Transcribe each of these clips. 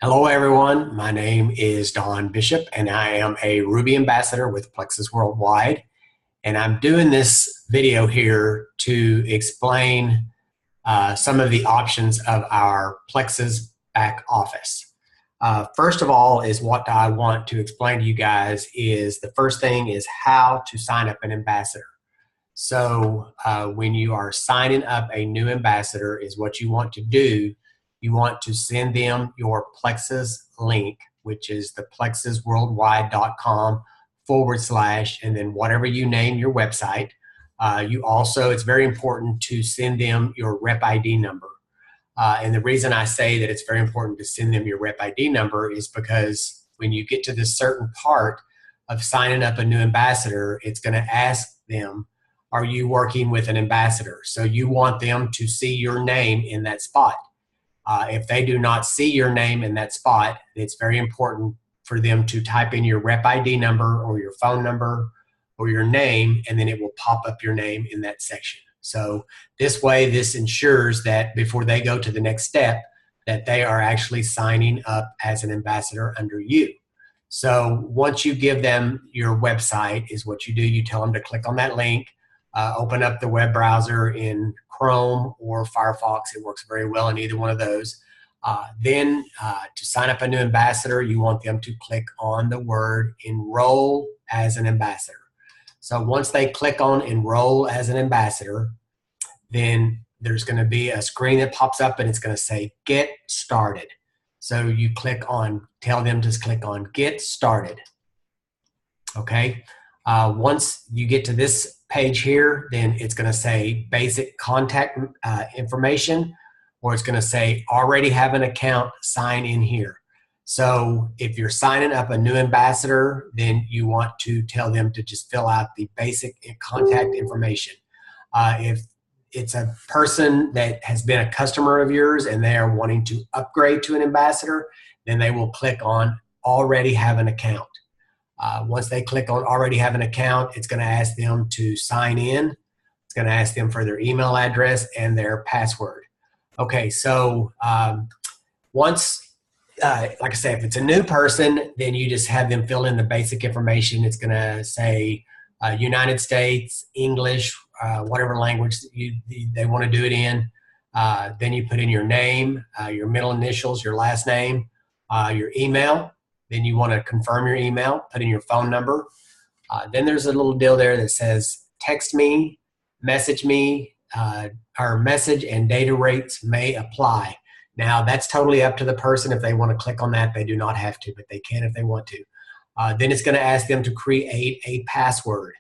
Hello, everyone. My name is Don Bishop, and I am a Ruby ambassador with Plexus Worldwide. And I'm doing this video here to explain some of the options of our Plexus back office. First of all, is what I want to explain to you guys is the first thing is how to sign up an ambassador. So when you are signing up a new ambassador is what you want to do. You want to send them your Plexus link, which is the plexusworldwide.com/, and then whatever you name your website. You also, it's very important to send them your rep ID number. And the reason I say that it's very important to send them your rep ID number is because when you get to this certain part of signing up a new ambassador, it's going to ask them, are you working with an ambassador? So you want them to see your name in that spot. If they do not see your name in that spot, it's very important for them to type in your rep ID number or your phone number or your name, and then it will pop up your name in that section. So this way, this ensures that before they go to the next step, that they are actually signing up as an ambassador under you. So once you give them your website is what you do. You tell them to click on that link, open up the web browser in Chrome or Firefox. It works very well in either one of those. Then to sign up a new ambassador, you want them to click on the word enroll as an ambassador. So once they click on enroll as an ambassador, then there's going to be a screen that pops up and it's going to say get started. So you click on, tell them to click on get started. Okay. Once you get to this page here, then it's going to say basic contact information, or it's going to say already have an account, sign in here. So if you're signing up a new ambassador, then you want to tell them to just fill out the basic contact information. If it's a person that has been a customer of yours and they are wanting to upgrade to an ambassador, then they will click on already have an account. Once they click on already have an account, it's going to ask them to sign in. It's going to ask them for their email address and their password. Okay, so once, like I said, if it's a new person, then you just have them fill in the basic information. It's going to say United States, English, whatever language they want to do it in. Then you put in your name, your middle initials, your last name, your email. Then you want to confirm your email, put in your phone number. Then there's a little deal there that says text me, message me, or message and data rates may apply. Now that's totally up to the person. If they want to click on that, they do not have to, but they can if they want to. Then it's going to ask them to create a password.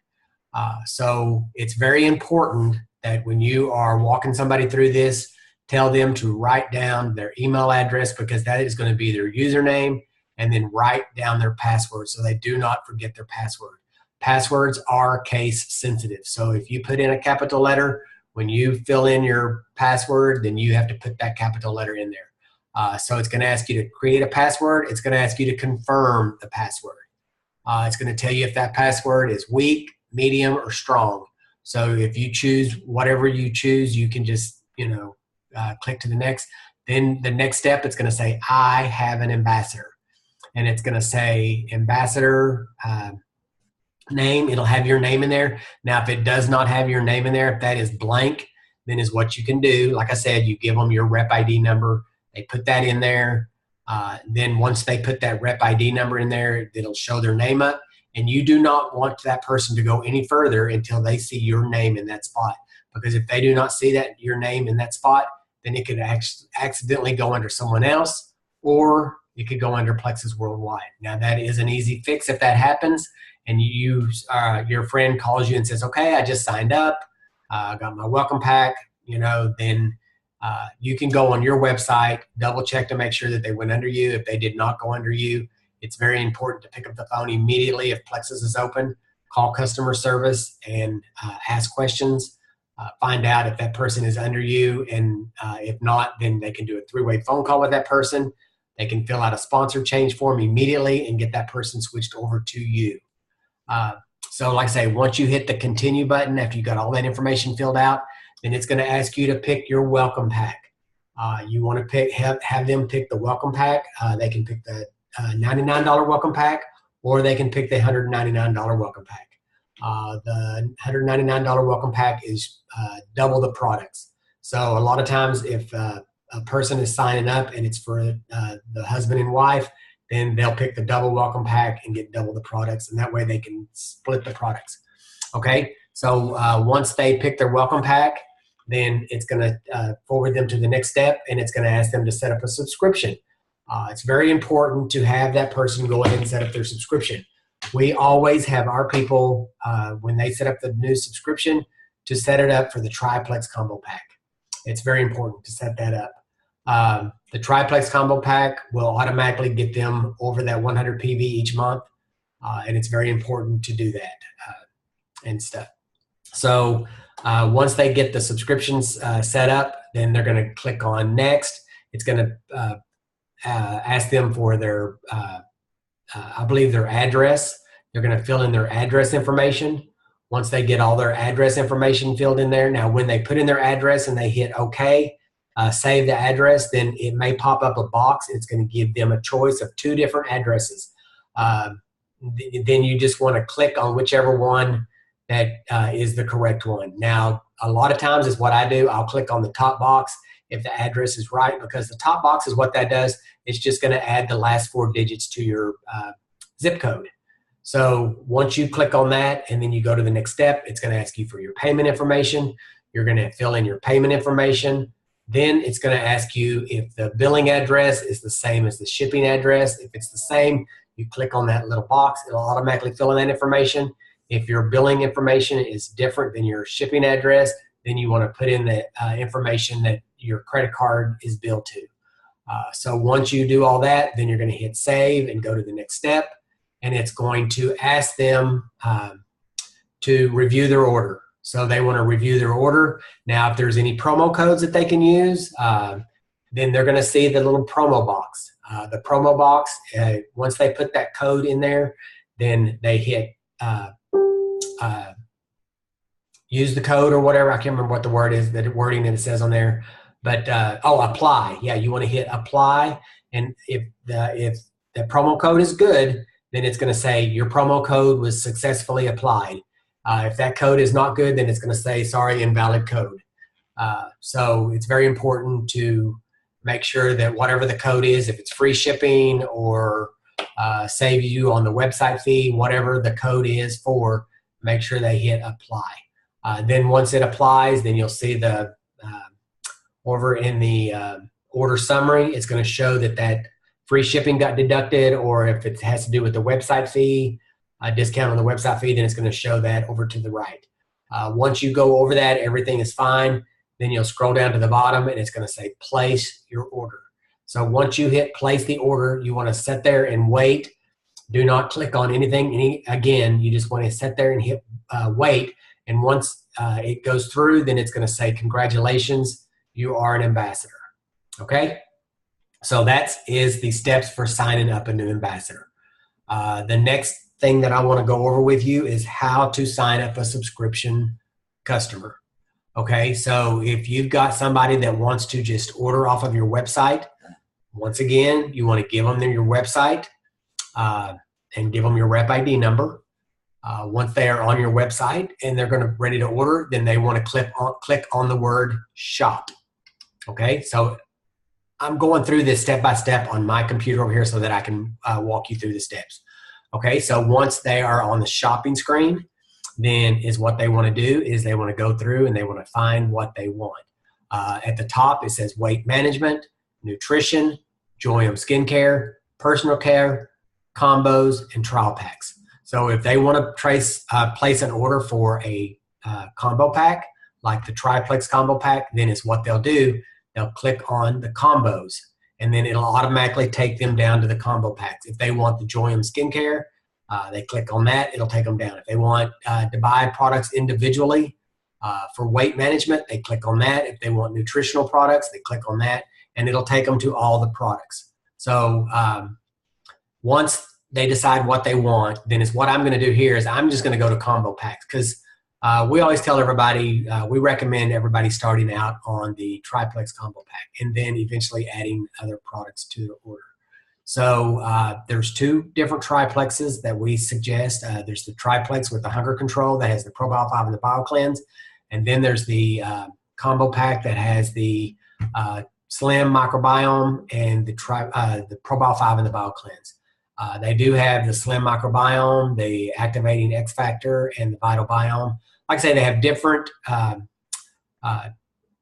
So it's very important that when you are walking somebody through this, tell them to write down their email address, because that is going to be their username, and then write down their password so they do not forget their password. Passwords are case sensitive. So if you put in a capital letter, when you fill in your password, then you have to put that capital letter in there. So it's going to ask you to create a password. It's going to ask you to confirm the password. It's going to tell you if that password is weak, medium, or strong. So if you choose whatever you choose, you can just, click to the next. Then the next step, it's going to say, I have an ambassador. And it's going to say ambassador name. It'll have your name in there. Now, if it does not have your name in there, if that is blank, then is what you can do. Like I said, you give them your rep ID number. They put that in there. Then once they put that rep ID number in there, it'll show their name up. And you do not want that person to go any further until they see your name in that spot. Because if they do not see that your name in that spot, then it could accidentally go under someone else, or it could go under Plexus Worldwide. Now that is an easy fix if that happens, and your friend calls you and says, okay, I just signed up, got my welcome pack, then you can go on your website, double check to make sure that they went under you. If they did not go under you, it's very important to pick up the phone immediately if Plexus is open, call customer service and ask questions, find out if that person is under you, and if not, then they can do a three-way phone call with that person. They can fill out a sponsor change form immediately and get that person switched over to you. So like I say, once you hit the continue button, after you got all that information filled out, then it's going to ask you to pick your welcome pack. You want to have them pick the welcome pack. They can pick the $99 welcome pack, or they can pick the $199 welcome pack. The $199 welcome pack is double the products. So a lot of times if a person is signing up and it's for the husband and wife, then they'll pick the double welcome pack and get double the products, and that way they can split the products. Okay, so once they pick their welcome pack, then it's going to forward them to the next step, and it's going to ask them to set up a subscription. It's very important to have that person go ahead and set up their subscription. We always have our people, when they set up the new subscription, to set it up for the triplex combo pack. It's very important to set that up. The triplex combo pack will automatically get them over that 100 PV each month, and it's very important to do that and stuff. So once they get the subscriptions set up, then they're going to click on next. It's going to ask them for their, I believe, their address. They're going to fill in their address information. Once they get all their address information filled in there, now when they put in their address and they hit OK, save the address, then it may pop up a box. It's going to give them a choice of 2 different addresses. Then you just want to click on whichever one that is the correct one. Now, a lot of times is what I do. I'll click on the top box if the address is right, because the top box is what that does. It's just going to add the last 4 digits to your zip code. So once you click on that and then you go to the next step, it's going to ask you for your payment information. You're going to fill in your payment information. Then it's going to ask you if the billing address is the same as the shipping address. If it's the same, you click on that little box. It'll automatically fill in that information. If your billing information is different than your shipping address, then you want to put in the information that your credit card is billed to. So once you do all that, then you're going to hit save and go to the next step. And it's going to ask them to review their order. So they want to review their order. Now, if there's any promo codes that they can use, then they're going to see the little promo box. The promo box, once they put that code in there, then they hit use the code or whatever. I can't remember what the word is, the wording that it says on there. But, apply. Yeah, you want to hit apply. And if the promo code is good, then it's going to say your promo code was successfully applied. If that code is not good, then it's going to say, sorry, invalid code. So it's very important to make sure that whatever the code is, if it's free shipping or save you on the website fee, whatever the code is for, make sure they hit apply. Then once it applies, then you'll see the over in the order summary, it's going to show that free shipping got deducted, or if it has to do with the website fee, a discount on the website fee, then it's going to show that over to the right. Once you go over that, everything is fine. Then you'll scroll down to the bottom and it's going to say place your order. So once you hit place the order, you want to sit there and wait. Do not click on anything. Again, you just want to sit there and hit wait. And once it goes through, then it's going to say, congratulations, you are an ambassador. Okay? So that is the steps for signing up a new ambassador. The next thing that I want to go over with you is how to sign up a subscription customer. Okay, so if you've got somebody that wants to just order off of your website, once again, you want to give them your website and give them your rep ID number. Once they are on your website and they're going to ready to order, then they want to click on the word shop. Okay, so I'm going through this step by step on my computer over here so that I can walk you through the steps. Okay, so once they are on the shopping screen, then is what they want to do is they want to go through and they want to find what they want. At the top, it says weight management, nutrition, Joyum skincare, personal care, combos, and trial packs. So if they want to place an order for a combo pack, like the triplex combo pack, then it's what they'll do. They'll click on the combos, and then it'll automatically take them down to the combo packs. If they want the Joyum skincare, they click on that, it'll take them down. If they want to buy products individually for weight management, they click on that. If they want nutritional products, they click on that, and it'll take them to all the products. So once they decide what they want, then is what I'm going to do here is I'm just going to go to combo packs, because We always tell everybody, we recommend everybody starting out on the triplex combo pack and then eventually adding other products to the order. So there's two different triplexes that we suggest. There's the triplex with the hunger control that has the Probio 5 and the Bio Cleanse. And then there's the combo pack that has the Slim Microbiome and the Probio 5 and the Bio Cleanse. They do have the Slim Microbiome, the Activating X Factor, and the Vital Biome. Like I say, they have different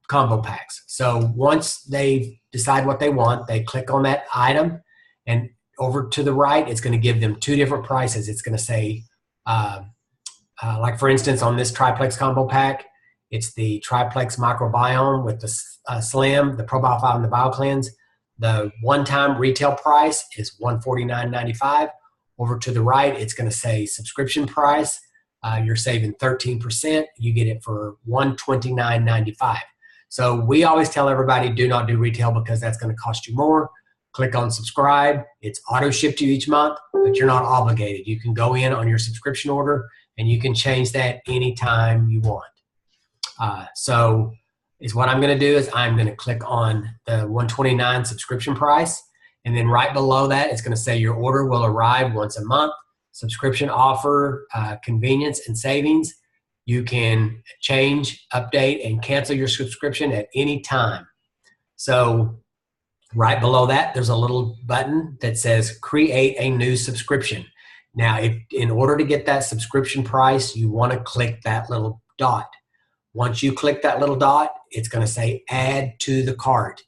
combo packs. So once they decide what they want, they click on that item, and over to the right, it's going to give them two different prices. It's going to say, like for instance, on this triplex combo pack, it's the triplex microbiome with the Slim, the Probio 5, and the Bio Cleanse. The one-time retail price is $149.95. Over to the right, it's going to say subscription price. You're saving 13%. You get it for $129.95. So we always tell everybody, do not do retail because that's going to cost you more. Click on subscribe. It's auto shipped to you each month, but you're not obligated. You can go in on your subscription order and you can change that anytime you want. So what I'm going to do is I'm going to click on the $129 subscription price. And then right below that, it's going to say your order will arrive once a month. Subscription offer, convenience and savings. You can change, update, and cancel your subscription at any time. So right below that, there's a little button that says create a new subscription. Now, in order to get that subscription price, you want to click that little dot. Once you click that little dot, it's going to say add to the cart.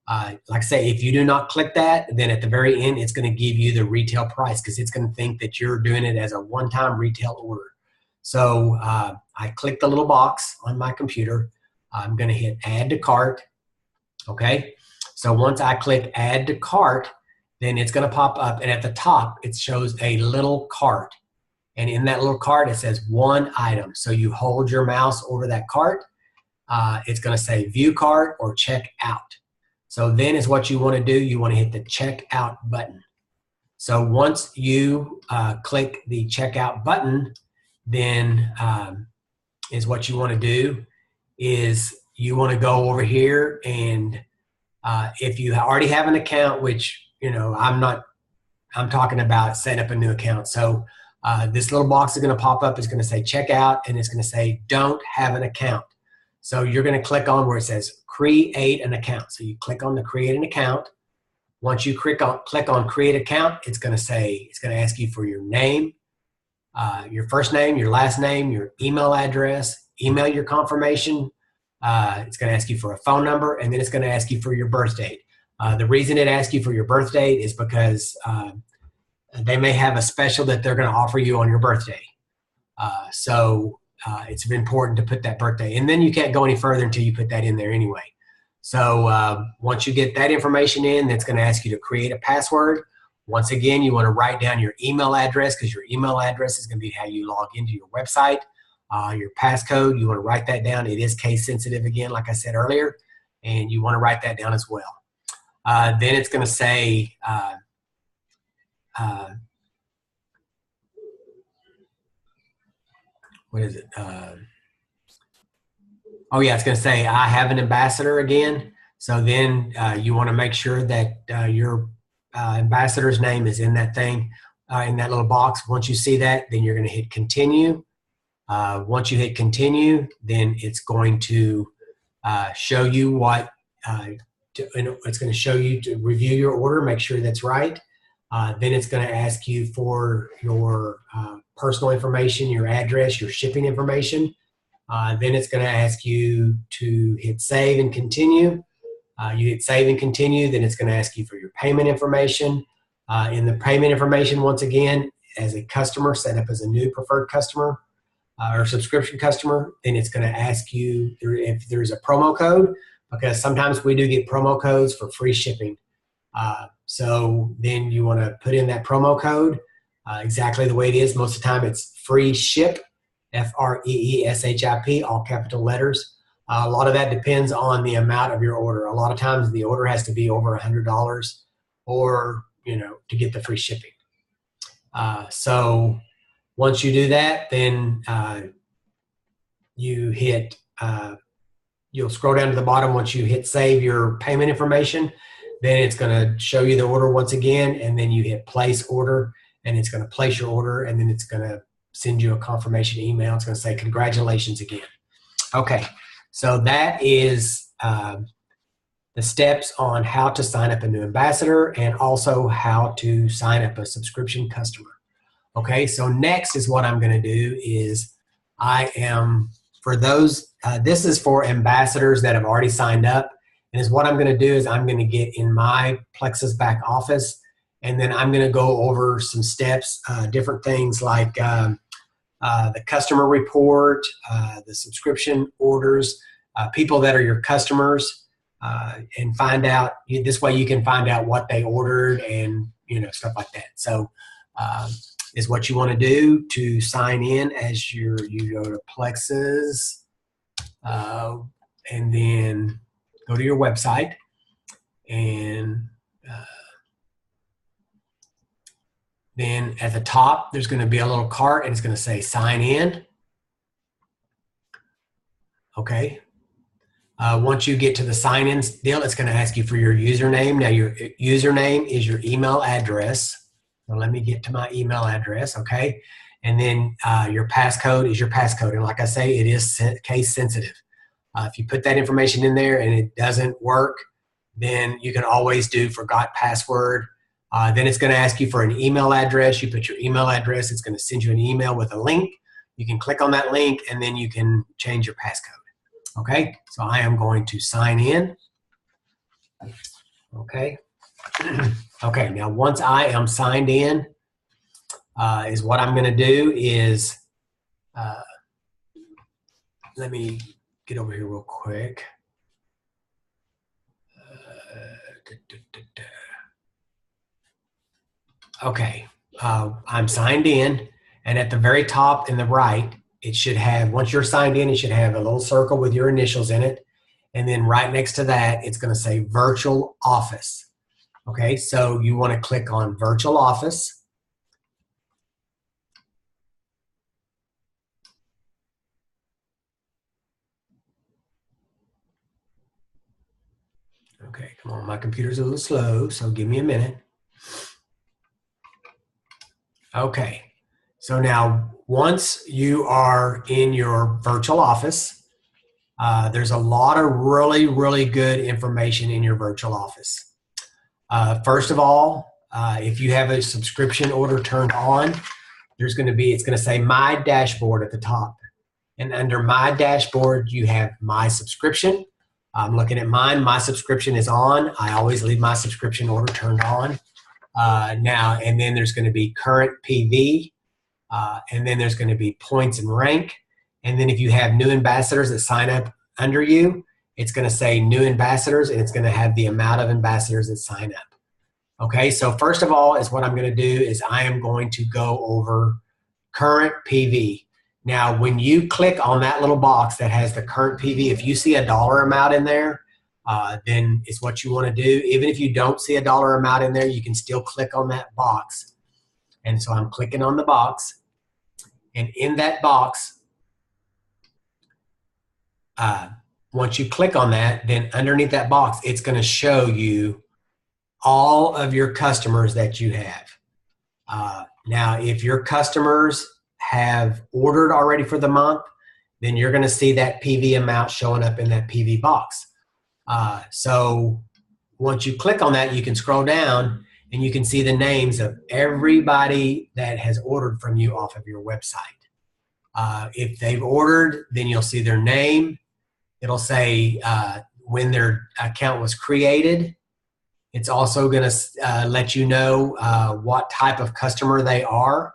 Like I say, if you do not click that, then at the very end, it's going to give you the retail price because it's going to think that you're doing it as a one-time retail order. So I click the little box on my computer. I'm going to hit add to cart. Okay. So once I click add to cart, then it's going to pop up. And at the top, it shows a little cart. And in that little cart, it says one item. So you hold your mouse over that cart. It's going to say view cart or check out. So then is what you want to do. You want to hit the checkout button. So once you click the checkout button, then is what you want to do is you want to go over here and if you already have an account, which, you know, I'm talking about setting up a new account. So this little box is going to pop up. It's going to say checkout and it's going to say don't have an account. So you're going to click on where it says create an account. So you click on the create an account. Once you click on create account, it's going to ask you for your name, your first name, your last name, your email address, email your confirmation. It's going to ask you for a phone number, and then it's going to ask you for your birth date. The reason it asks you for your birth date is because they may have a special that they're going to offer you on your birthday. So it's important to put that birthday. And then you can't go any further until you put that in there anyway. So once you get that information in, it's going to ask you to create a password. Once again, you want to write down your email address because your email address is going to be how you log into your website. Your passcode, you want to write that down. It is case sensitive again, like I said earlier, and you want to write that down as well. Then it's going to say, what is it? Oh yeah, it's going to say, I have an ambassador again. So then you want to make sure that your ambassador's name is in that thing, in that little box. Once you see that, then you're going to hit continue. Once you hit continue, then it's going to show you what, it's going to show you to review your order, make sure that's right. Then it's going to ask you for your personal information, your address, your shipping information. Then it's going to ask you to hit save and continue. You hit save and continue, then it's going to ask you for your payment information. In the payment information, once again, as a customer, set up as a new preferred customer or subscription customer, then it's going to ask you if there's a promo code, because sometimes we do get promo codes for free shipping. So then you want to put in that promo code exactly the way it is. Most of the time it's free ship, FREESHIP, all capital letters. A lot of that depends on the amount of your order. A lot of times the order has to be over $100 or, you know, to get the free shipping. So once you do that, then you hit, you'll scroll down to the bottom. Once you hit save your payment information, then it's going to show you the order once again, and then you hit place order, and it's going to place your order, and then it's going to send you a confirmation email. It's going to say congratulations again. Okay, so that is the steps on how to sign up a new ambassador and also how to sign up a subscription customer. Okay, so next is what I'm going to do is for those, this is for ambassadors that have already signed up. And is what I'm going to do is I'm going to get in my Plexus back office, and then I'm going to go over some steps, different things like the customer report, the subscription orders, people that are your customers, and find out, this way you can find out what they ordered and, stuff like that. So is what you want to do to sign in as you go to Plexus, and then go to your website, and then at the top there's going to be a little cart, and it's going to say sign in. Okay. Once you get to the sign in deal, it's going to ask you for your username. Now your username is your email address. So let me get to my email address, okay? And then your passcode is your passcode. And like I say, it is case sensitive. If you put that information in there and it doesn't work, then you can always do forgot password. Then it's going to ask you for an email address. You put your email address. It's going to send you an email with a link. You can click on that link, and then you can change your passcode. Okay, so I am going to sign in. Okay. Okay, now once I am signed in, is what I'm going to do is, let me get over here real quick. Okay, I'm signed in, and at the very top in the right, it should have, once you're signed in, it should have a little circle with your initials in it, and then right next to that, it's going to say virtual office. Okay, so you want to click on virtual office. Okay, come on, my computer's a little slow, so give me a minute. Okay, so now once you are in your virtual office, there's a lot of really, really good information in your virtual office. First of all, if you have a subscription order turned on, it's going to say My Dashboard at the top. And under My Dashboard, you have My Subscription. I'm looking at mine. My subscription is on. I always leave my subscription order turned on. Now, and then there's going to be Current PV, and then there's going to be Points and Rank. And then if you have new ambassadors that sign up under you, it's going to say New Ambassadors, and it's going to have the amount of ambassadors that sign up. Okay, so first of all, is what I'm going to do is I am going to go over Current PV. Now, when you click on that little box that has the current PV, if you see a dollar amount in there, then it's what you want to do. Even if you don't see a dollar amount in there, you can still click on that box. And so I'm clicking on the box. And in that box, once you click on that, then underneath that box, it's going to show you all of your customers that you have. Now, if your customers have ordered already for the month, then you're going to see that PV amount showing up in that PV box. So once you click on that, you can scroll down and you can see the names of everybody that has ordered from you off of your website. If they've ordered, then you'll see their name. It'll say when their account was created. It's also going to let you know what type of customer they are.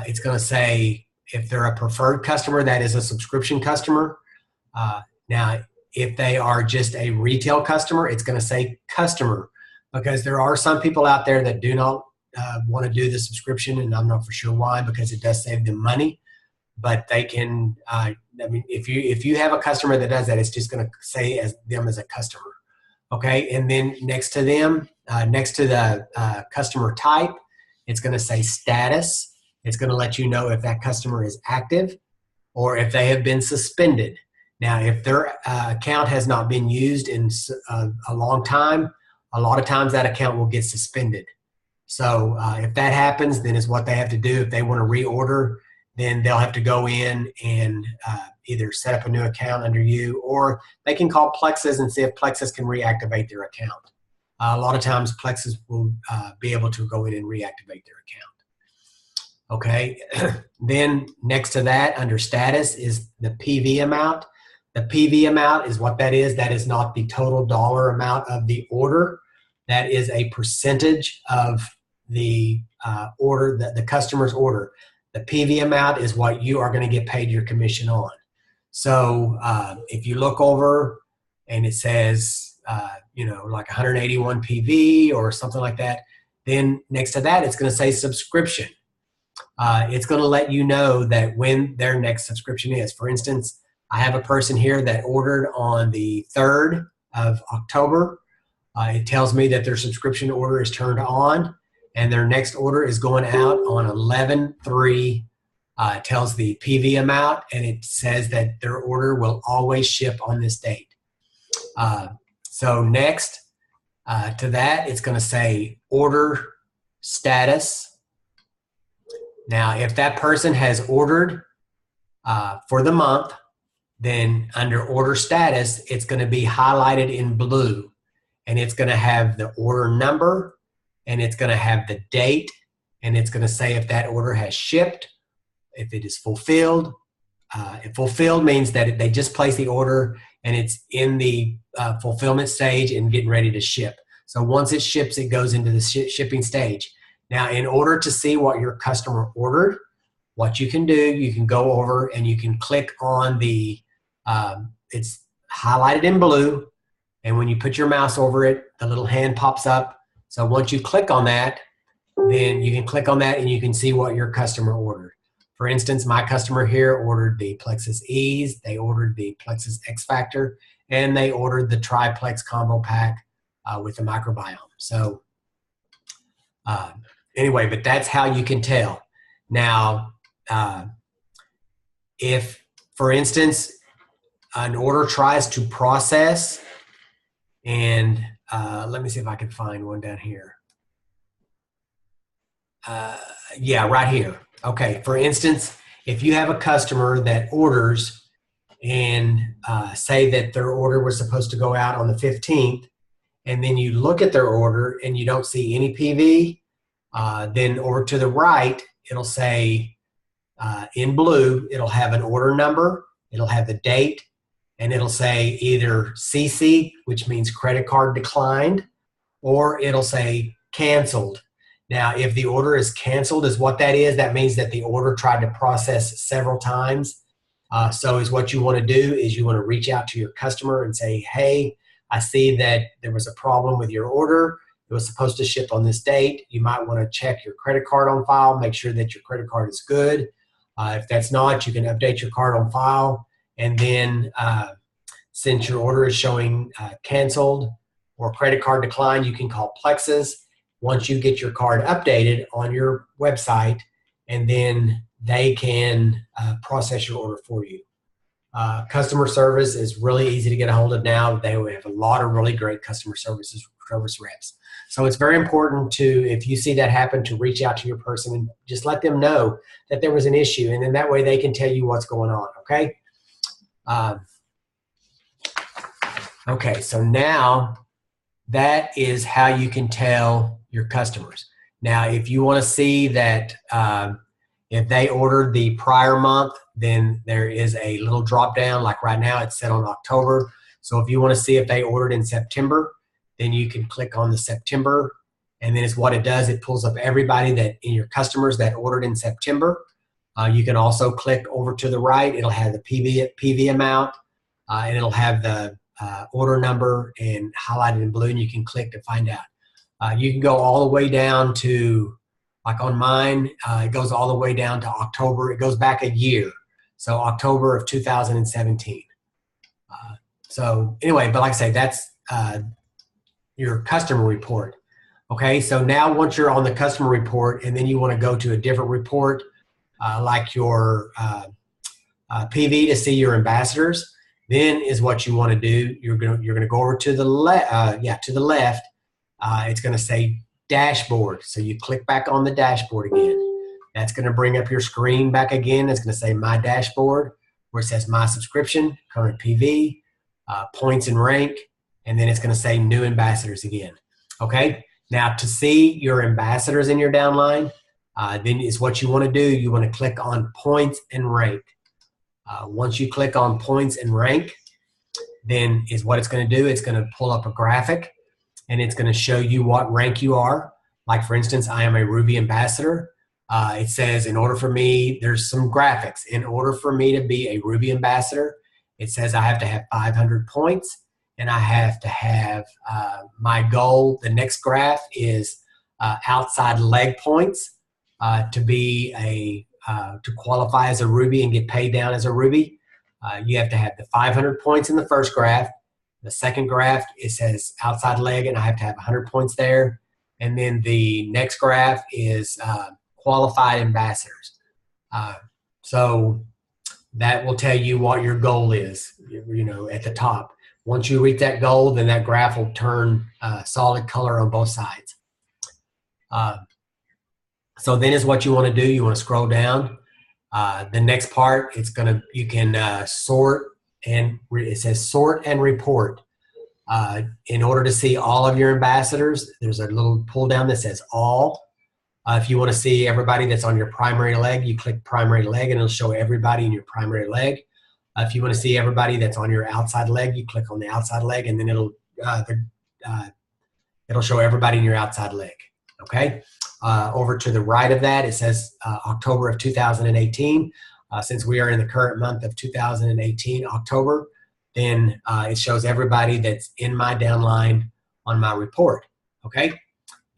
It's going to say if they're a preferred customer, that is a subscription customer. Now, if they are just a retail customer, it's going to say customer, because there are some people out there that do not want to do the subscription, and I'm not for sure why, because it does save them money. But they can, I mean, if you have a customer that does that, it's just going to say them as a customer. Okay, and then next to them, next to the customer type, it's going to say status. It's going to let you know if that customer is active. or if they have been suspended. Now, if their account has not been used in a long time, a lot of times that account will get suspended. So if that happens, then it's what they have to do. If they want to reorder, then they'll have to go in and either set up a new account under you, or they can call Plexus and see if Plexus can reactivate their account. A lot of times Plexus will be able to go in and reactivate their account. Okay, then next to that under status is the PV amount. The PV amount is what that is. That is not the total dollar amount of the order. That is a percentage of the order, the customer's order. The PV amount is what you are going to get paid your commission on. So if you look over and it says, like 181 PV or something like that, then next to that, it's going to say subscription. It's going to let you know that when their next subscription is. For instance, I have a person here that ordered on the 3rd of October. It tells me that their subscription order is turned on, and their next order is going out on 11/3. It tells the PV amount, and it says that their order will always ship on this date. So next to that, it's going to say order status. Now, if that person has ordered for the month, then under order status, it's going to be highlighted in blue, and it's going to have the order number, and it's going to have the date, and it's going to say if that order has shipped, if it is fulfilled. If fulfilled means that they just placed the order and it's in the fulfillment stage and getting ready to ship. So once it ships, it goes into the shipping stage. Now, in order to see what your customer ordered, what you can do, you can go over and you can click on the, it's highlighted in blue, and when you put your mouse over it, the little hand pops up. So once you click on that, then you can click on that and you can see what your customer ordered. For instance, my customer here ordered the Plexus Ease, they ordered the Plexus X Factor, and they ordered the Triplex Combo Pack with the microbiome. So anyway, but that's how you can tell. Now, if, for instance, an order tries to process, and let me see if I can find one down here. Yeah, right here. Okay, for instance, if you have a customer that orders and say that their order was supposed to go out on the 15th, and then you look at their order and you don't see any PV, then over to the right, it'll say in blue, it'll have an order number, it'll have the date, and it'll say either CC, which means credit card declined, or it'll say canceled. Now, if the order is canceled, is what that is. That means that the order tried to process several times. So is what you want to do is you want to reach out to your customer and say, hey, I see that there was a problem with your order. It was supposed to ship on this date. You might want to check your credit card on file, make sure that your credit card is good. If that's not, you can update your card on file. And then since your order is showing canceled or credit card declined, you can call Plexus once you get your card updated on your website, and then they can process your order for you. Customer service is really easy to get a hold of now. They have a lot of really great customer service reps. So it's very important to, if you see that happen, to reach out to your person and just let them know that there was an issue, and then that way they can tell you what's going on, okay? Okay, so now that is how you can tell your customers. Now, if you want to see that if they ordered the prior month, then there is a little drop down. Like right now, it's set on October. So if you want to see if they ordered in September, then you can click on the September, and then it's what it does. It pulls up everybody that in your customers that ordered in September. You can also click over to the right. It'll have the PV amount, and it'll have the order number and highlighted in blue, and you can click to find out. You can go all the way down to, like on mine, it goes all the way down to October. It goes back a year. So October of 2017. So anyway, but like I say, that's your customer report. Okay, so now once you're on the customer report and then you want to go to a different report, like your PV to see your ambassadors. Then is what you want to do. You're gonna go over to the to the left. It's going to say dashboard. So you click back on the dashboard again. That's going to bring up your screen back again. It's going to say my dashboard, where it says my subscription, current PV, points and rank, and then it's going to say new ambassadors again. Okay. Now to see your ambassadors in your downline, then is what you want to do. You want to click on points and rank. Once you click on points and rank, then is what it's going to do. It's going to pull up a graphic, and it's going to show you what rank you are. Like, for instance, I am a Ruby ambassador. It says in order for me, there's some graphics. In order for me to be a Ruby ambassador, it says I have to have 500 points, and I have to have my goal. The next graph is outside leg points to be to qualify as a Ruby and get paid down as a Ruby. You have to have the 500 points in the first graph. The second graph, it says outside leg, and I have to have 100 points there. And then the next graph is qualified ambassadors. So that will tell you what your goal is, at the top. Once you reach that goal, then that graph will turn solid color on both sides. So then is what you want to do. You want to scroll down. The next part, you can sort, and it says sort and report. In order to see all of your ambassadors, there's a little pull down that says all. If you want to see everybody that's on your primary leg, you click primary leg, and it'll show everybody in your primary leg. If you want to see everybody that's on your outside leg, you click on the outside leg, and then it'll show everybody in your outside leg. Okay. Over to the right of that, it says October of 2018. Since we are in the current month of 2018, October, then it shows everybody that's in my downline on my report. Okay.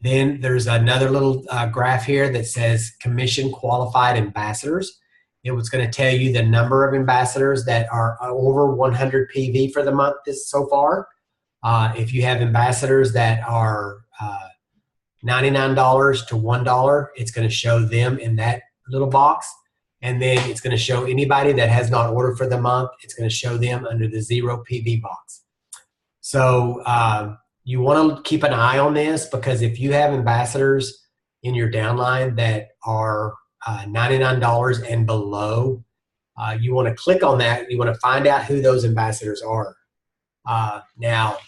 Then there's another little graph here that says commission qualified ambassadors. It was going to tell you the number of ambassadors that are over 100 PV for the month so far. If you have ambassadors that are $99 to $1, it's going to show them in that little box. And then it's going to show anybody that has not ordered for the month. It's going to show them under the 0 PV box. So you want to keep an eye on this, because if you have ambassadors in your downline that are $99 and below, you want to click on that. You want to find out who those ambassadors are. Now,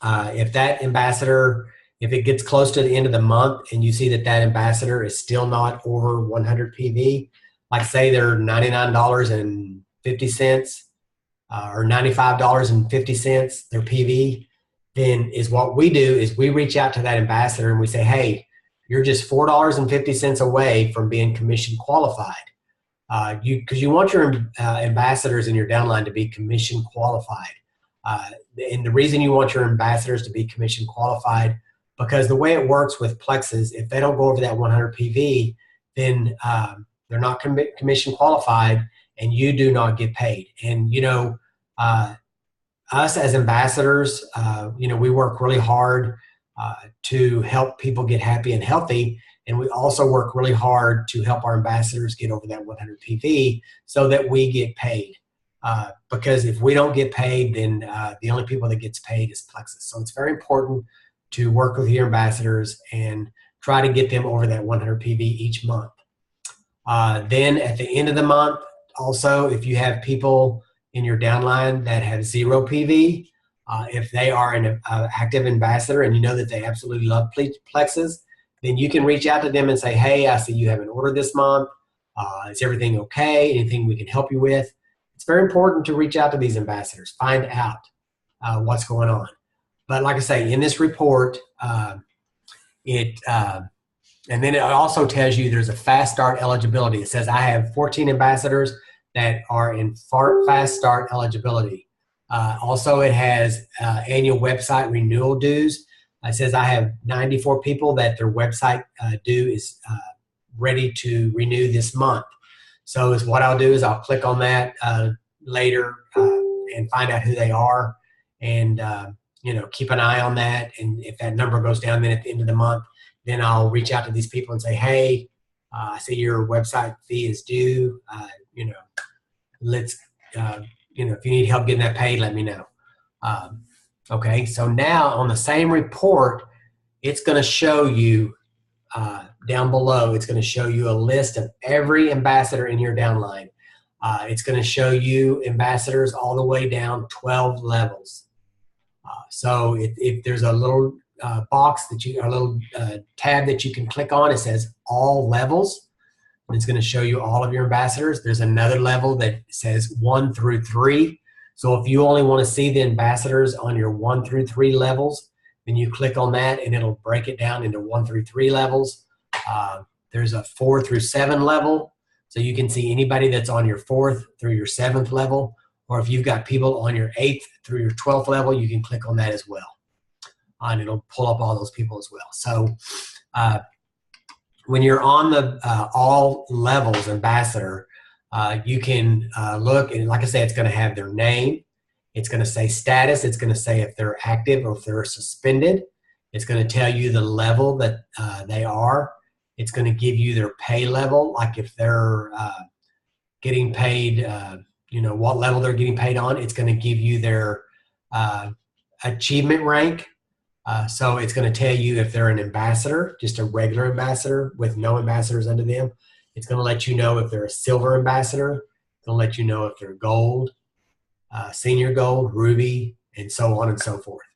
if that ambassador, if it gets close to the end of the month and you see that that ambassador is still not over 100 PV, like say they're $99.50 or $95.50, their PV, then is what we do is we reach out to that ambassador and we say, hey, you're just $4.50 away from being commission qualified. Because you want your ambassadors in your downline to be commission qualified. And the reason you want your ambassadors to be commission qualified, because the way it works with Plexus, if they don't go over that 100 PV, then they're not commission qualified, and you do not get paid. And us as ambassadors, we work really hard to help people get happy and healthy, and we also work really hard to help our ambassadors get over that 100 PV so that we get paid. Because if we don't get paid, then the only people that gets paid is Plexus. So it's very important to work with your ambassadors and try to get them over that 100 PV each month. Then at the end of the month, also, if you have people in your downline that have 0 PV, if they are an active ambassador and you know that they absolutely love Plexus, then you can reach out to them and say, hey, I see you have an order this month. Is everything okay? Anything we can help you with? It's very important to reach out to these ambassadors, find out what's going on. But like I say, in this report, and then it also tells you there's a fast start eligibility. It says I have 14 ambassadors that are in fast start eligibility. Also, it has annual website renewal dues. It says I have 94 people that their website due is ready to renew this month. So is what I'll do is I'll click on that later and find out who they are, and keep an eye on that. And if that number goes down, then at the end of the month, then I'll reach out to these people and say, hey, I see your website fee is due. you know, let's, you know, if you need help getting that paid, let me know. Okay, so now on the same report, it's going to show you down below, it's going to show you a list of every ambassador in your downline. It's going to show you ambassadors all the way down 12 levels. So if there's a little box that you, a little tab that you can click on, it says all levels. And it's going to show you all of your ambassadors. There's another level that says 1 through 3. So if you only want to see the ambassadors on your 1 through 3 levels, then you click on that and it'll break it down into 1 through 3 levels. There's a 4 through 7 level. So you can see anybody that's on your 4th through your 7th level. Or if you've got people on your 8th through your 12th level, you can click on that as well. And it'll pull up all those people as well. So when you're on the all levels ambassador, you can look, and like I say, it's going to have their name. It's going to say status. It's going to say if they're active or if they're suspended. It's going to tell you the level that they are. It's going to give you their pay level, like if they're getting paid, you know, what level they're getting paid on. It's going to give you their achievement rank. So it's going to tell you if they're an ambassador, just a regular ambassador with no ambassadors under them. It's going to let you know if they're a silver ambassador. It's going to let you know if they're gold, senior gold, ruby, and so on and so forth.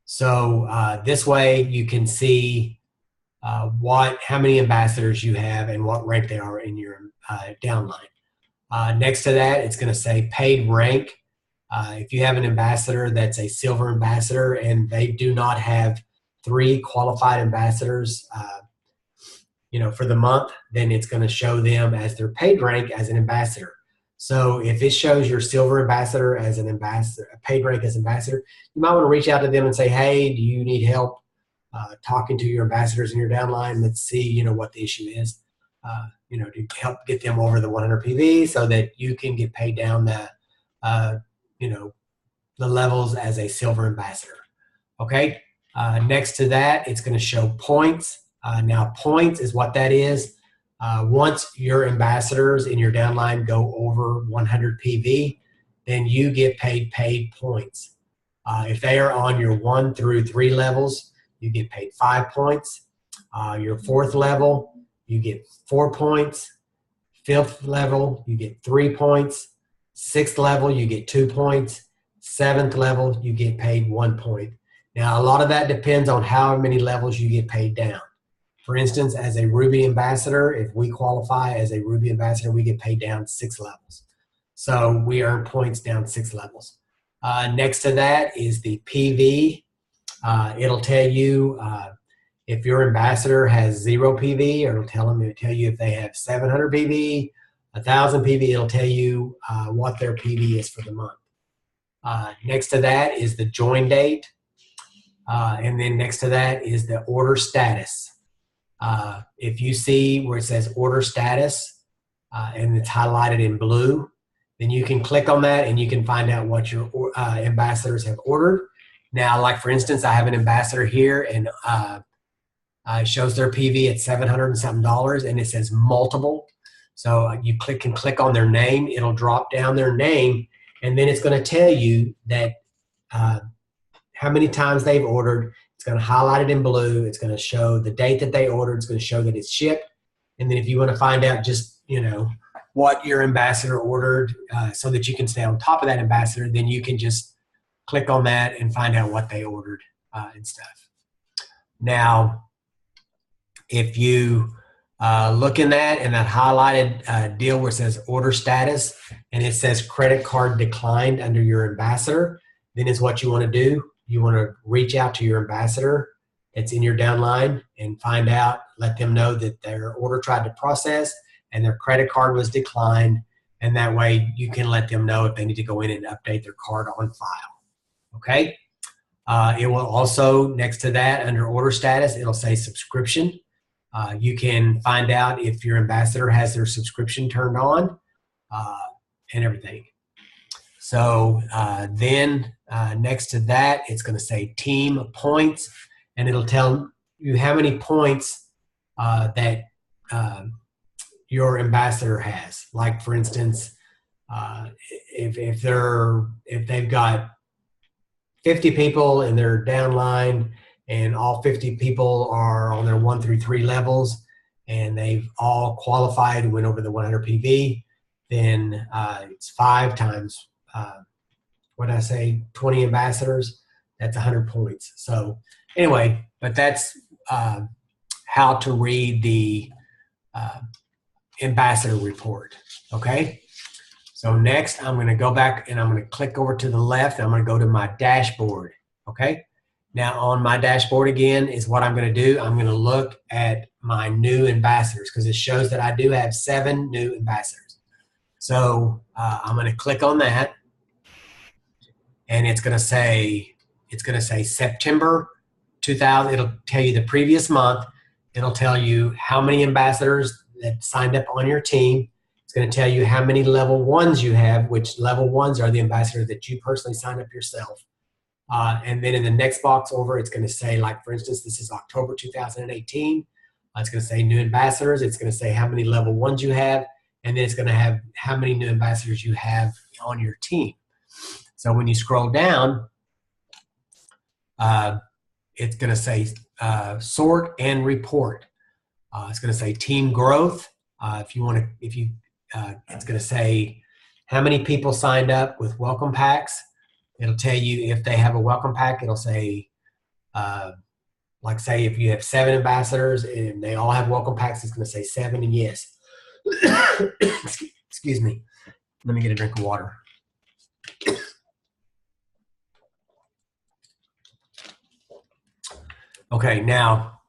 So this way you can see how many ambassadors you have and what rank they are in your downline. Next to that, it's going to say paid rank. If you have an ambassador that's a silver ambassador and they do not have 3 qualified ambassadors, you know, for the month, then it's going to show them as their paid rank as an ambassador. So if it shows your silver ambassador as an ambassador, a paid rank as ambassador, you might want to reach out to them and say, hey, do you need help talking to your ambassadors in your downline? Let's see, you know, what the issue is, you know, to help get them over the 100 PV so that you can get paid down the, you know, the levels as a silver ambassador. Okay. Next to that, it's going to show points. Now, points is what that is. Once your ambassadors in your downline go over 100 PV, then you get paid points. If they are on your 1 through 3 levels, you get paid 5 points. Your 4th level, you get 4 points. 5th level, you get 3 points. 6th level, you get 2 points. 7th level, you get paid 1 point. Now, a lot of that depends on how many levels you get paid down. For instance, as a Ruby ambassador, if we qualify as a Ruby ambassador, we get paid down 6 levels. So we earn points down 6 levels. Next to that is the PV. It'll tell you if your ambassador has 0 PV, or it'll tell you if they have 700 PV, 1,000 PV. It'll tell you what their PV is for the month. Next to that is the join date. And then next to that is the order status. If you see where it says order status and it's highlighted in blue, then you can click on that and you can find out what your ambassadors have ordered. Now, like for instance, I have an ambassador here and it shows their PV at $700 and something, and it says multiple. So you can click on their name. It'll drop down their name, and then it's going to tell you that how many times they've ordered. It's going to highlight it in blue. It's going to show the date that they ordered. It's going to show that it's shipped. And then if you want to find out just, you know, what your ambassador ordered so that you can stay on top of that ambassador, then you can just click on that and find out what they ordered and stuff. Now, if you look in that and that highlighted deal where it says order status and it says credit card declined under your ambassador, then is what you want to do. You want to reach out to your ambassador that's in your downline and find out, let them know that their order tried to process and their credit card was declined. And that way you can let them know if they need to go in and update their card on file. Okay. It will also, next to that, under order status, it'll say subscription. You can find out if your ambassador has their subscription turned on and everything. So then next to that, it's going to say team points, and it'll tell you how many points that your ambassador has. Like for instance, if they've got 50 people in their downline and all 50 people are on their 1 through 3 levels and they've all qualified, went over the 100 PV, then it's 5 times, what did I say, 20 ambassadors, that's 100 points. So anyway, but that's how to read the ambassador report, okay? So next, I'm going to go back and I'm going to click over to the left. I'm going to go to my dashboard, okay? Now on my dashboard again is what I'm going to do. I'm going to look at my new ambassadors because it shows that I do have 7 new ambassadors. So I'm going to click on that, and it's going to say September 2000. It'll tell you the previous month. It'll tell you how many ambassadors that signed up on your team. It's going to tell you how many level 1s you have, which level 1s are the ambassadors that you personally signed up yourself. And then in the next box over, it's going to say, like, for instance, this is October 2018. It's going to say new ambassadors. It's going to say how many level 1s you have. And then it's going to have how many new ambassadors you have on your team. So when you scroll down, it's going to say sort and report. It's going to say team growth. It's going to say how many people signed up with welcome packs. It'll tell you if they have a welcome pack. It'll say, like say if you have 7 ambassadors and they all have welcome packs, it's going to say 7 and yes. Excuse me. Let me get a drink of water. Okay, now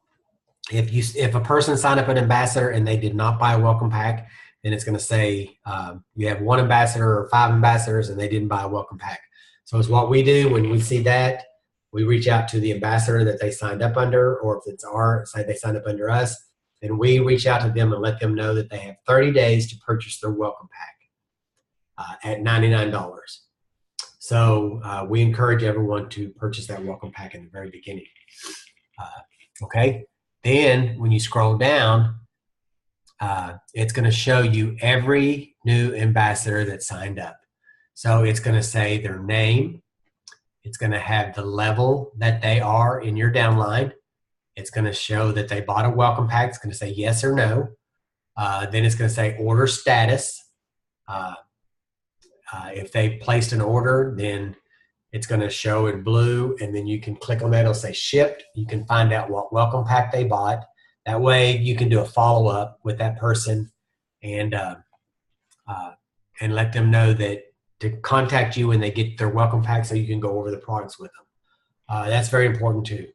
if a person signed up an ambassador and they did not buy a welcome pack, then it's going to say you have 1 ambassador or 5 ambassadors and they didn't buy a welcome pack. So it's what we do when we see that. We reach out to the ambassador that they signed up under, or if it's say they signed up under us, then we reach out to them and let them know that they have 30 days to purchase their welcome pack at $99. So we encourage everyone to purchase that welcome pack in the very beginning. Okay, then when you scroll down, it's going to show you every new ambassador that signed up. So it's going to say their name. It's going to have the level that they are in your downline. It's going to show that they bought a welcome pack. It's going to say yes or no. Then it's going to say order status. If they placed an order, then it's going to show in blue, and then you can click on that. It'll say shipped. You can find out what welcome pack they bought. That way you can do a follow-up with that person and let them know that to contact you when they get their welcome pack so you can go over the products with them. That's very important too.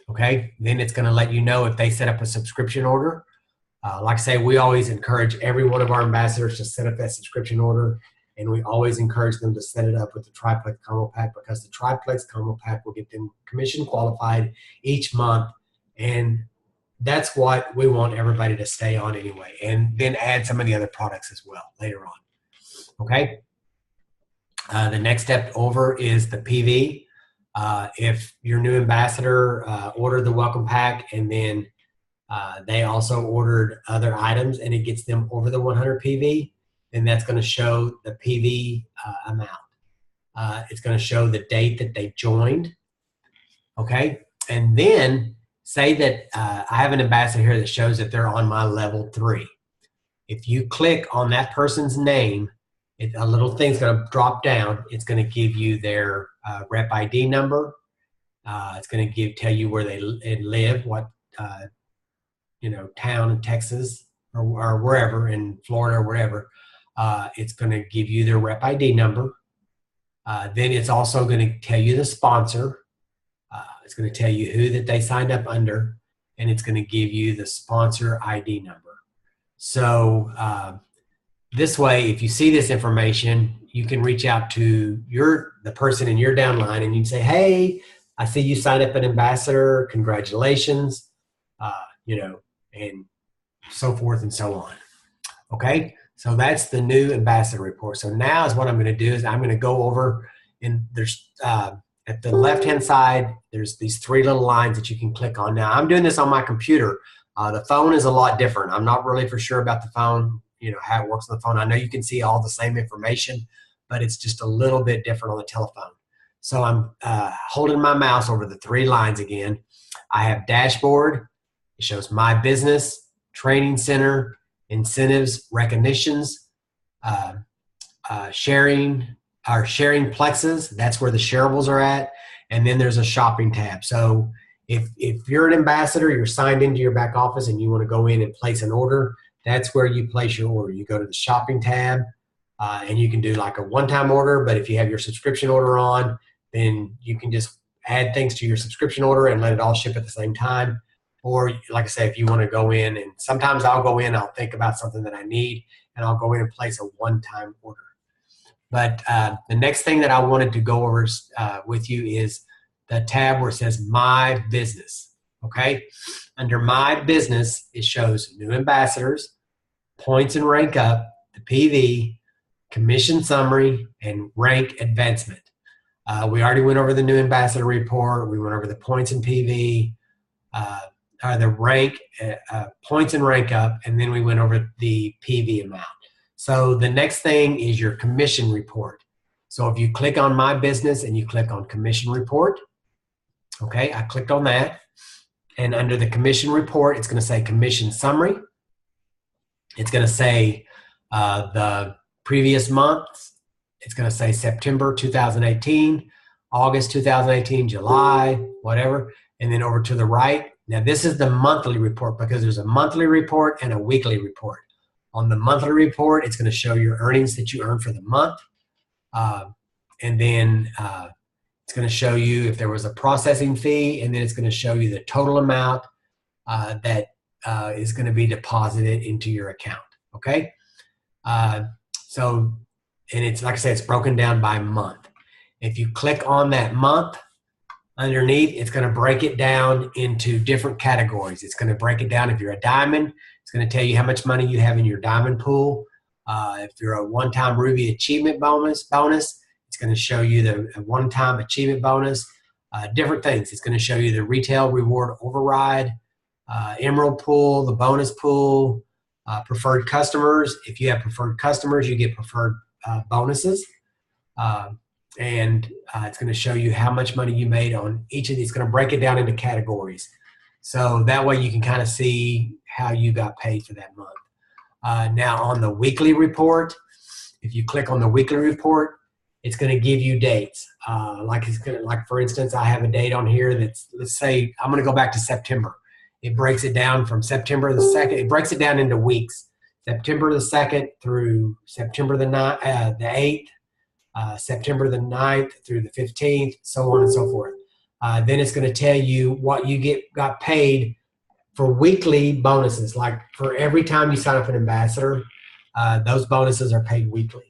Okay, then it's going to let you know if they set up a subscription order. Like I say, we always encourage every one of our ambassadors to set up that subscription order, and we always encourage them to set it up with the Triplex Combo Pack, because the Triplex Combo Pack will get them commission qualified each month, and that's what we want everybody to stay on anyway, and then add some of the other products as well later on. Okay. The next step over is the PV. If your new ambassador ordered the welcome pack and then they also ordered other items and it gets them over the 100 PV, then that's going to show the PV amount. It's going to show the date that they joined. Okay, and then say that I have an ambassador here that shows that they're on my level 3. If you click on that person's name, a little thing's going to drop down. It's going to give you their rep ID number. It's going to tell you where they live, what town in Texas or wherever, in Florida or wherever. It's going to give you their rep ID number. Then it's also going to tell you the sponsor. It's going to tell you who that they signed up under, and it's going to give you the sponsor ID number. So this way, if you see this information, you can reach out to the person in your downline and you can say, hey, I see you signed up an ambassador, congratulations, and so forth and so on. Okay, so that's the new ambassador report. So now is what I'm going to do is I'm going to go over, and there's at the left-hand side, there's these 3 little lines that you can click on. Now, I'm doing this on my computer. The phone is a lot different. I'm not really for sure about the phone, how it works on the phone. I know you can see all the same information, but it's just a little bit different on the telephone. So I'm holding my mouse over the 3 lines again. I have dashboard. It shows my business, training center, incentives, recognitions, sharing Plexus. That's where the shareables are at. And then there's a shopping tab. So if you're an ambassador, you're signed into your back office and you want to go in and place an order, that's where you place your order. You go to the shopping tab and you can do like a one-time order. But if you have your subscription order on, then you can just add things to your subscription order and let it all ship at the same time. Or like I say, if you want to go in, and sometimes I'll go in, I'll think about something that I need, and I'll go in and place a one-time order. But the next thing that I wanted to go over with you is the tab where it says My Business. Okay? Under My Business, it shows new ambassadors, points and rank up, the PV, commission summary, and rank advancement. We already went over the new ambassador report. We went over the points and PV, or the rank, points and rank up, and then we went over the PV amount. So the next thing is your commission report. So if you click on My Business and you click on Commission Report, okay, I clicked on that. And under the Commission Report, it's going to say Commission Summary. It's going to say the previous months. It's going to say September 2018, August 2018, July, whatever. And then over to the right. Now, this is the monthly report because there's a monthly report and a weekly report. On the monthly report, it's going to show your earnings that you earned for the month. And then it's going to show you if there was a processing fee, and then it's going to show you the total amount that is going to be deposited into your account. Okay? And it's like I said, it's broken down by month. If you click on that month, underneath, it's going to break it down into different categories. It's going to break it down if you're a diamond. It's going to tell you how much money you have in your diamond pool. If you're a one-time Ruby Achievement bonus, it's going to show you the one-time achievement bonus, different things. It's going to show you the retail reward override, emerald pool, the bonus pool, preferred customers. If you have preferred customers, you get preferred bonuses. And it's going to show you how much money you made on each of these. It's going to break it down into categories. So that way you can kind of see how you got paid for that month. Now on the weekly report, if you click on the weekly report, it's going to give you dates. Like for instance, I have a date on here that's, let's say, I'm going to go back to September. It breaks it down from September the 2nd. It breaks it down into weeks. September the 2nd through September the 8th. September the 9th through the 15th, so on and so forth. Then it's going to tell you what you got paid for weekly bonuses. Like for every time you sign up an ambassador, those bonuses are paid weekly.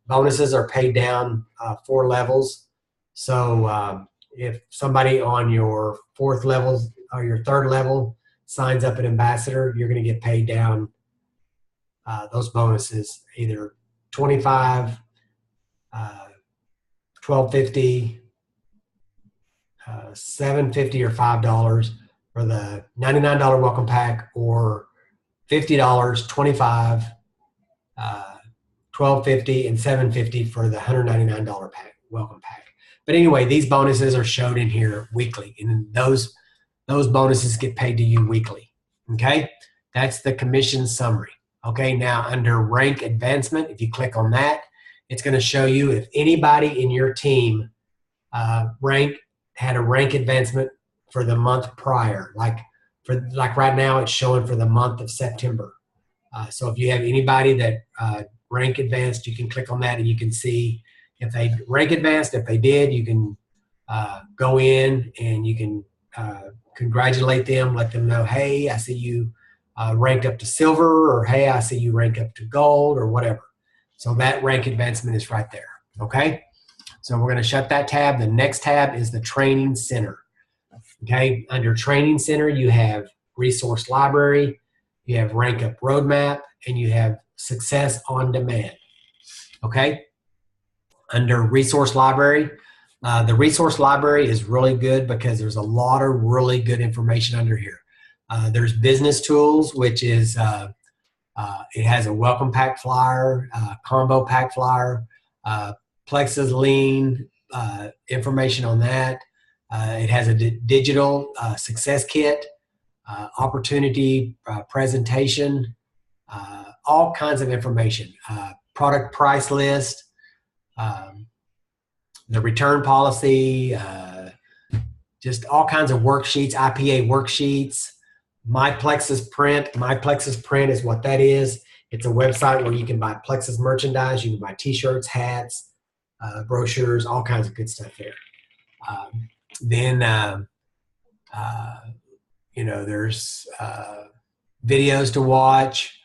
Bonuses are paid down 4 levels. So if somebody on your 4th level or your 3rd level signs up an ambassador, you're going to get paid down those bonuses, either $25, $12.50, $7.50 or $5 for the $99 welcome pack, or $50, $25, $12.50, and $7.50 for the $199 pack welcome pack. But anyway, these bonuses are showed in here weekly, and those bonuses get paid to you weekly. Okay, that's the commission summary. Okay, now under rank advancement, if you click on that, it's going to show you if anybody in your team had a rank advancement for the month prior. Like right now, it's showing for the month of September. So if you have anybody that rank advanced, you can click on that and you can see if they rank advanced. If they did, you can go in and you can congratulate them, let them know, hey, I see you ranked up to silver, or hey, I see you rank up to gold, or whatever. So that rank advancement is right there, okay? So we're going to shut that tab. The next tab is the Training Center, okay? Under Training Center, you have Resource Library, you have Rank Up Roadmap, and you have Success on Demand, okay? Under Resource Library, the Resource Library is really good because there's a lot of really good information under here. There's business tools, which is it has a welcome pack flyer, combo pack flyer, Plexus lean, information on that. It has a digital success kit, opportunity presentation, all kinds of information, product price list, the return policy, just all kinds of worksheets, IPA worksheets. My Plexus Print. My Plexus Print is what that is. It's a website where you can buy Plexus merchandise. You can buy T-shirts, hats, brochures, all kinds of good stuff there. There's videos to watch.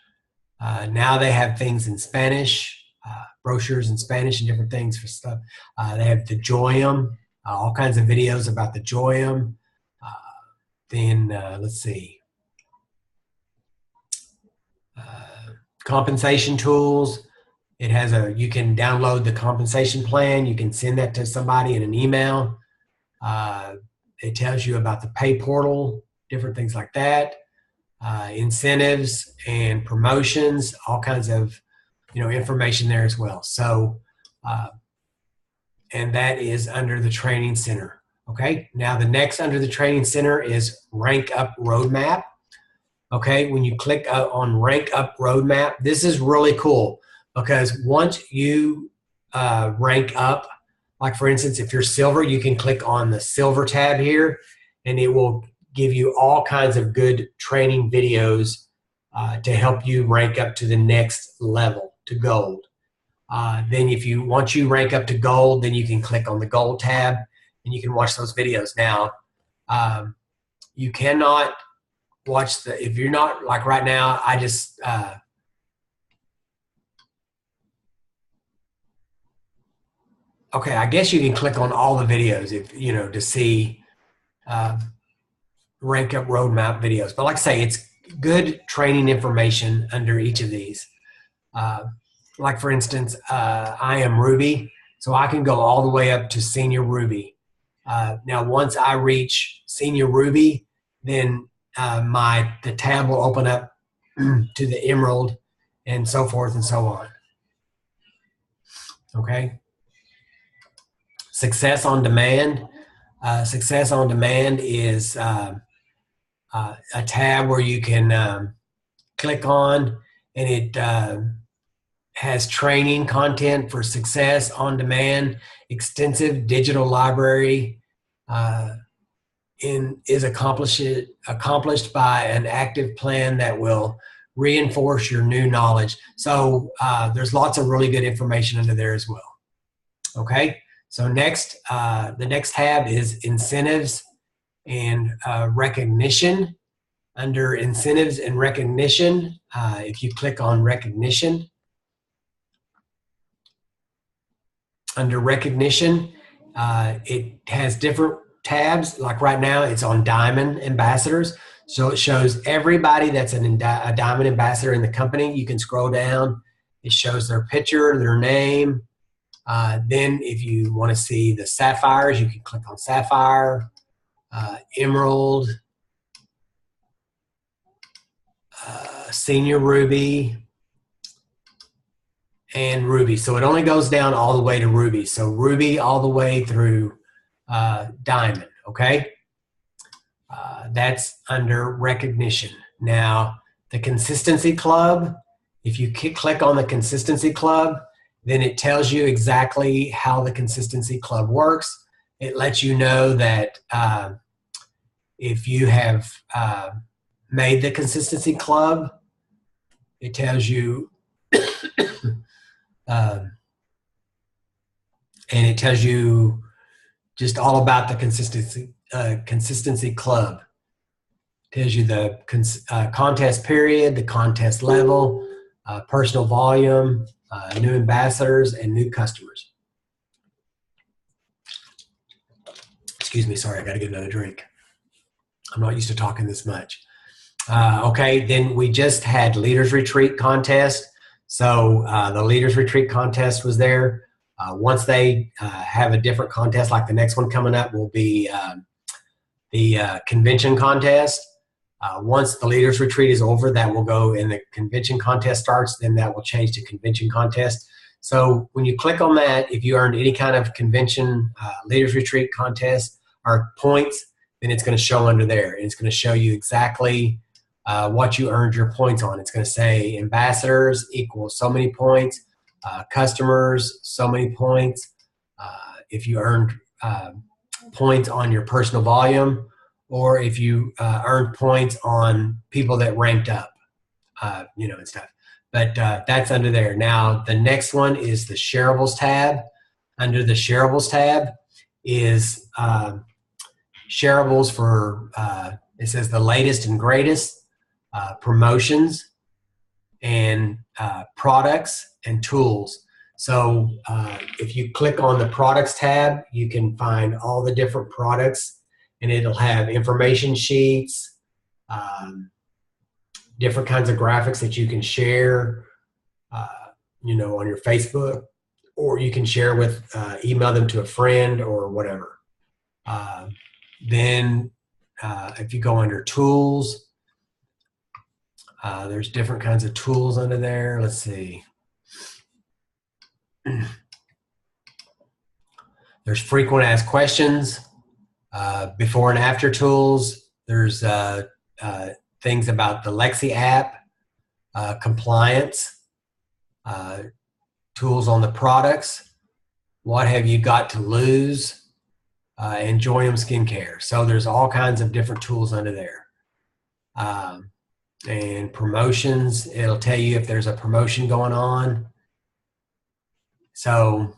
Now they have things in Spanish, brochures in Spanish and different things for stuff. They have the Joyum, all kinds of videos about the Joyum. Let's see. Compensation tools. It has you can download the compensation plan. You can send that to somebody in an email. It tells you about the pay portal, different things like that. Incentives and promotions, all kinds of, information there as well. So, and that is under the Training Center. Okay. Now the next under the Training Center is Rank Up Roadmap. Okay, when you click on Rank Up Roadmap, this is really cool because once you rank up, like for instance, if you're silver, you can click on the silver tab here and it will give you all kinds of good training videos to help you rank up to the next level, to gold. Then once you rank up to gold, then you can click on the gold tab and you can watch those videos. Now, you cannot watch if you're not, like right now, I just, okay, I guess you can click on all the videos to see Rank Up Roadmap videos. But like I say, it's good training information under each of these. Like for instance, I am Ruby, so I can go all the way up to Senior Ruby. Now, once I reach Senior Ruby, then the tab will open up to the Emerald and so forth and so on. Okay. Success on Demand. Success on Demand is a tab where you can click on, and it has training content for success on demand, extensive digital library, is accomplished by an active plan that will reinforce your new knowledge. So there's lots of really good information under there as well. Okay, so next, the next tab is Incentives and Recognition. Under Incentives and Recognition, if you click on Recognition, under Recognition, it has different tabs. Like right now, it's on Diamond Ambassadors. So it shows everybody that's a Diamond Ambassador in the company. You can scroll down. It shows their picture, their name. Then if you want to see the Sapphires, you can click on Sapphire, Emerald, Senior Ruby, and Ruby. So it only goes down all the way to Ruby. So Ruby all the way through Diamond, okay? That's under Recognition. Now, the Consistency Club, if you click on the Consistency Club, then it tells you exactly how the Consistency Club works. It lets you know that if you have made the Consistency Club, it tells you and it tells you just all about the Consistency Club. It tells you the contest period, the contest level, personal volume, new ambassadors, and new customers. Excuse me, sorry, I got to get another drink. I'm not used to talking this much. Okay, then we just had Leaders Retreat contest. So the Leaders Retreat contest was there. Once they have a different contest, like the next one coming up will be the convention contest. Once the leaders retreat is over, that will go and the convention contest starts, then that will change to convention contest. So when you click on that, if you earned any kind of convention leaders retreat contest or points, then it's going to show under there. And it's going to show you exactly what you earned your points on. It's going to say ambassadors equals so many points, customers so many points. If you earned points on your personal volume, or if you earned points on people that ranked up, and stuff. But that's under there. Now, the next one is the shareables tab. Under the shareables tab is shareables for, it says the latest and greatest, promotions, and products and tools. So if you click on the products tab, you can find all the different products, and it'll have information sheets, different kinds of graphics that you can share, on your Facebook, or you can share with, email them to a friend or whatever. Then if you go under tools, there's different kinds of tools under there. Let's see. There's frequent asked questions, before and after tools. There's things about the Lexi app, compliance, tools on the products, what have you got to lose, and Joyum Skincare. So there's all kinds of different tools under there. And promotions, it'll tell you if there's a promotion going on. So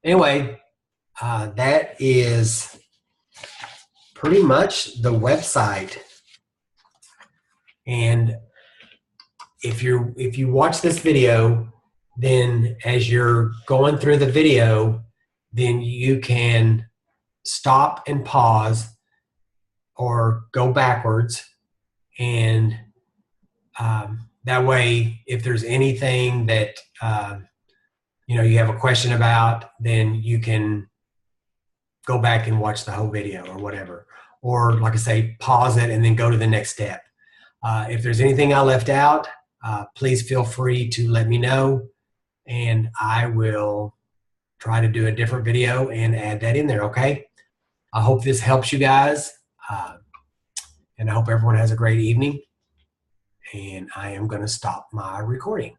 anyway, that is pretty much the website. And if you watch this video, then as you're going through the video, then you can stop and pause or go backwards, and that way, if there's anything that you have a question about, then you can go back and watch the whole video or whatever. Or like I say, pause it and then go to the next step. If there's anything I left out, please feel free to let me know, and I will try to do a different video and add that in there, okay? I hope this helps you guys, and I hope everyone has a great evening, and I am going to stop my recording.